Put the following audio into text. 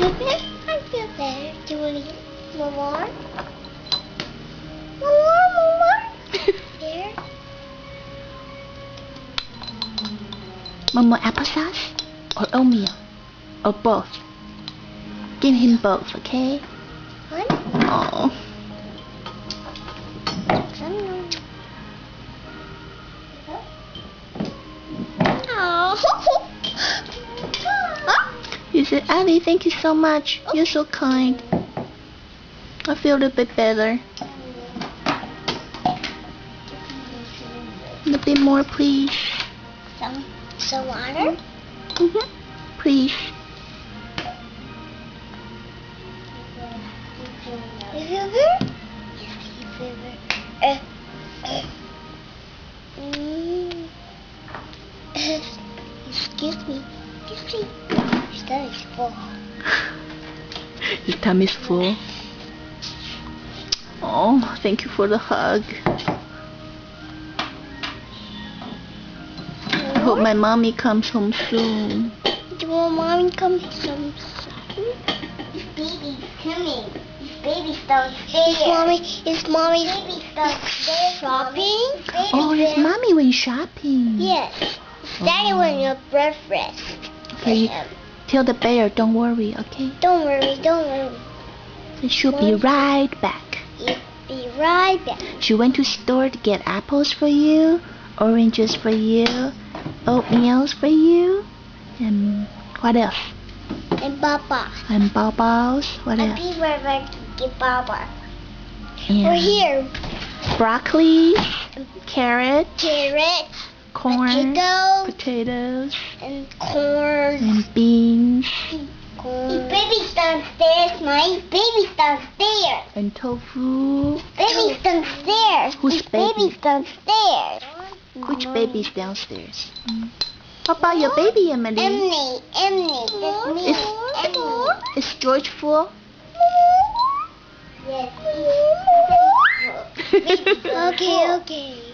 I feel better. Do you want to eat one more? One more? There. Want more applesauce? Or oatmeal? Or both? Give him both, okay? One? Oh. Oh. He said, Abby, thank you so much. You're so kind. I feel a little bit better. A little bit more, please. Some water? Please. You feel better? Yes, you feel better. Excuse me. Excuse me. Your stomach's full. Your tummy's full. Oh, thank you for the hug. I hope my mommy comes home soon. Do you want mommy to come soon? This baby's coming. This baby's downstairs. Is mommy baby's downstairs shopping? Oh, is mommy went shopping? Yes. Daddy went on breakfast. Okay, tell the bear, don't worry, okay? Don't worry, don't worry. She'll be right back. You'll be right back. She went to store to get apples for you, oranges for you, oatmeals for you, and what else? And Papa. And bubbles. What And else? people are going to get Papa. And We're here. broccoli, carrot, Carrot, corn, potatoes, potatoes, and corn. and beans, His baby's downstairs, Mike. Baby's downstairs. and tofu. Baby's downstairs. Whose His baby? baby's downstairs. Which baby's downstairs? How about your baby, Emily? Emily. That's me. Emily. Is George full? Yes. Okay.